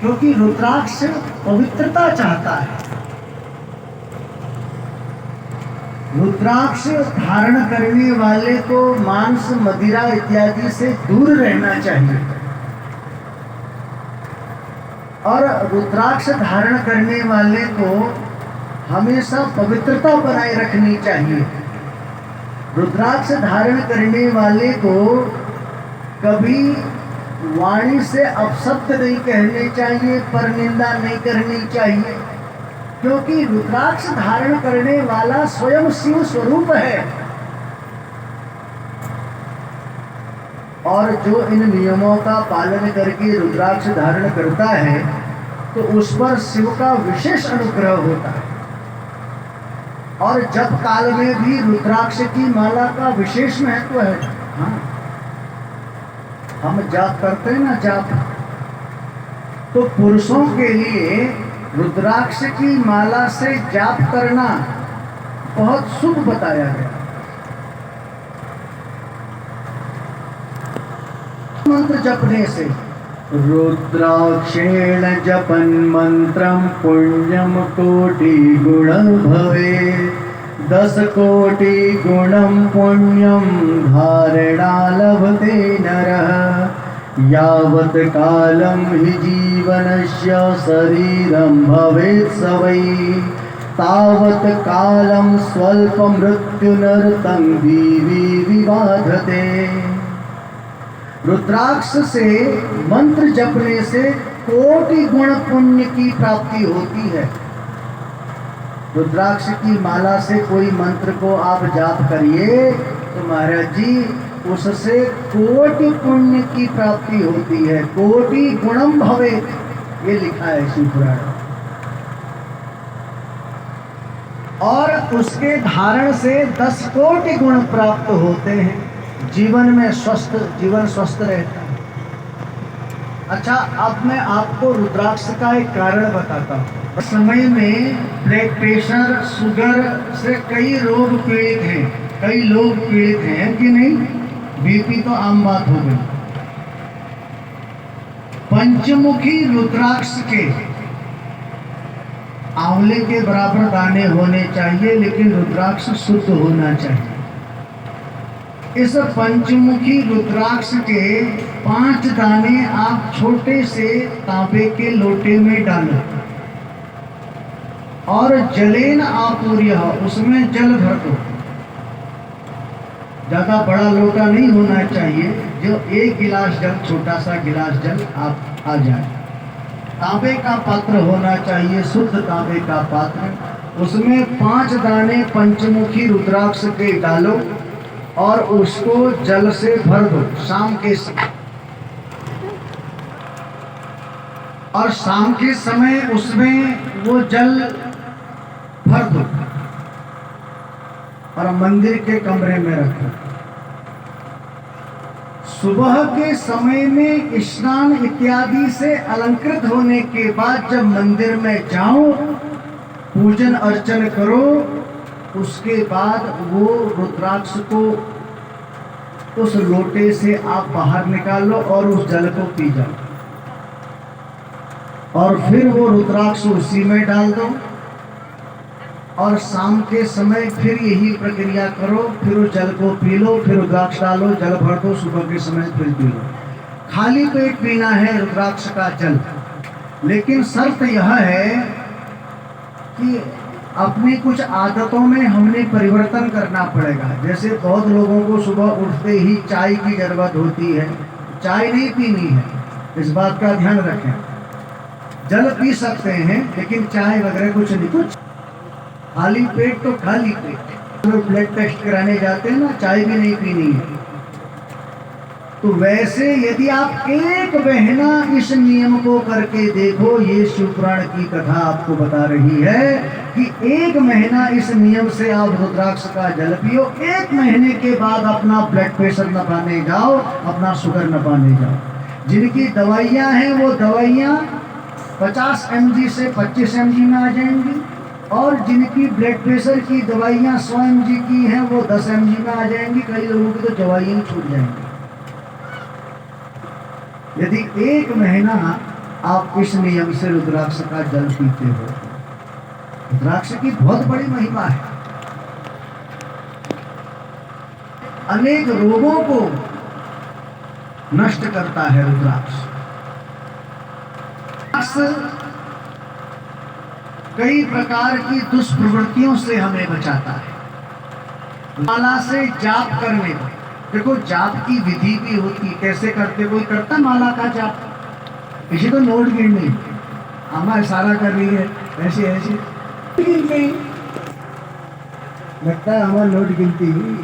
क्योंकि रुद्राक्ष पवित्रता चाहता है। रुद्राक्ष धारण करने वाले को मांस मदिरा इत्यादि से दूर रहना चाहिए और रुद्राक्ष धारण करने वाले को हमेशा पवित्रता बनाए रखनी चाहिए। रुद्राक्ष धारण करने वाले को कभी वाणी से अपशब्द नहीं कहने चाहिए, परनिंदा नहीं करनी चाहिए, क्योंकि रुद्राक्ष धारण करने वाला स्वयं शिव स्वरूप है। और जो इन नियमों का पालन करके रुद्राक्ष धारण करता है तो उस पर शिव का विशेष अनुग्रह होता है। और जप काल में भी रुद्राक्ष की माला का विशेष महत्व है। हाँ, हम जाप करते हैं ना, जाप, तो पुरुषों के लिए रुद्राक्ष की माला से जाप करना बहुत शुभ बताया गया। मंत्र जपने से, रुद्राक्षेण जपन मंत्रम पुण्यम कोटि गुणं भवे, 10 कोटि गुणं पुण्यम धारणा लभते नरः, यावत् कालं हि जीवनस्य शरीरं भवेत् स वै, तावत् कालं स्वल्पमृत्युनर्तं दिवि विबाधते। रुद्राक्ष से मंत्र जपने से कोटि गुण पुण्य की प्राप्ति होती है। रुद्राक्ष की माला से कोई मंत्र को आप जाप करिए तो महाराज जी उससे कोटि पुण्य की प्राप्ति होती है। कोटि गुणम भवे, ये लिखा है शिव पुराण। और उसके धारण से 10 कोटि गुण प्राप्त होते हैं। जीवन में जीवन स्वस्थ रहता है। अच्छा, अब मैं आपको रुद्राक्ष का एक कारण बताता हूँ। समय में ब्लड प्रेशर, शुगर से कई रोग पीड़ित हैं, कई लोग पीड़ित हैं कि नहीं? बीपी तो आम बात हो गई। पंचमुखी रुद्राक्ष के आंवले के बराबर दाने होने चाहिए, लेकिन रुद्राक्ष शुद्ध होना चाहिए। इस पंचमुखी रुद्राक्ष के 5 दाने आप छोटे से तांबे के लोटे में डालो और जलेन आपूर्य, उसमें जल भर दो। ज्यादा बड़ा लोटा नहीं होना चाहिए, जो 1 गिलास जल, छोटा सा गिलास जल आप आ जाए। तांबे का पात्र होना चाहिए, शुद्ध तांबे का पात्र। उसमें 5 दाने पंचमुखी रुद्राक्ष के डालो और उसको जल से भर दो शाम के समय। और शाम के समय उसमें वो जल भर दो और मंदिर के कमरे में रखो। सुबह के समय में स्नान इत्यादि से अलंकृत होने के बाद जब मंदिर में जाओ, पूजन अर्चन करो, उसके बाद वो रुद्राक्ष को उस लोटे से आप बाहर निकालो और उस जल को पी जाओ। और फिर वो रुद्राक्ष उसी में डाल दो और शाम के समय फिर यही प्रक्रिया करो। फिर उस जल को पी लो, फिर रुद्राक्ष डालो, जल भर दो, सुबह के समय फिर पी लो। खाली पेट पीना है रुद्राक्ष का जल, लेकिन शर्त यह है कि अपनी कुछ आदतों में हमने परिवर्तन करना पड़ेगा। जैसे बहुत लोगों को सुबह उठते ही चाय की जरूरत होती है, चाय नहीं पीनी है, इस बात का ध्यान रखें। जल पी सकते हैं लेकिन चाय वगैरह कुछ नहीं। कुछ खाली पेट तो खाली पेट, तो ब्लड टेस्ट कराने जाते हैं ना, चाय भी नहीं पीनी है। तो वैसे यदि आप एक महीना इस नियम को करके देखो, ये शिवपुराण की कथा आपको बता रही है कि 1 महीना इस नियम से आप रुद्राक्ष का जल पियो। 1 महीने के बाद अपना ब्लड प्रेशर नपाने जाओ, अपना शुगर नपाने जाओ। जिनकी दवाइयाँ हैं वो दवाइयाँ 50 mg से 25 mg में आ जाएंगी, और जिनकी ब्लड प्रेशर की दवाइयाँ 100 mg की हैं वो 10 mg में आ जाएंगी। कई लोगों की तो दवाइयाँ छूट जाएंगी। यदि 1 महीना आप इस नियम से रुद्राक्ष का जल पीते हो। रुद्राक्ष की बहुत बड़ी महिमा है। अनेक रोगों को नष्ट करता है रुद्राक्ष। कई प्रकार की दुष्प्रवृत्तियों से हमें बचाता है। माला से जाप करने को, देखो जाप की विधि भी होती है, कैसे करते, कोई करता माला का जाप, किसी को नोट गिननी, अम्मा इशारा कर रही है ऐसे ऐसे लगता है हमारा नोट गिनती हुई।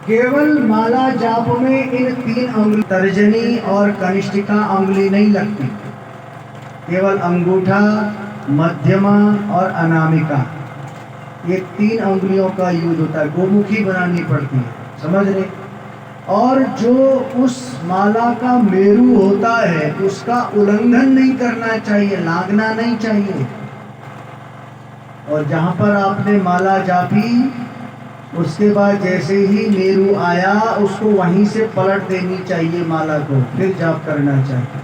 केवल माला जाप में इन 3 अंगुली तर्जनी और कनिष्ठिका अंगुली नहीं लगती, केवल अंगूठा, मध्यमा और अनामिका, ये 3 अंगुलियों का यूज होता है। गोमुखी बनानी पड़ती है, समझ रहे। और जो उस माला का मेरू होता है उसका उल्लंघन नहीं करना चाहिए, लागना नहीं चाहिए। और जहां पर आपने माला जापी उसके बाद जैसे ही मेरू आया उसको वहीं से पलट देनी चाहिए माला को, फिर जाप करना चाहिए।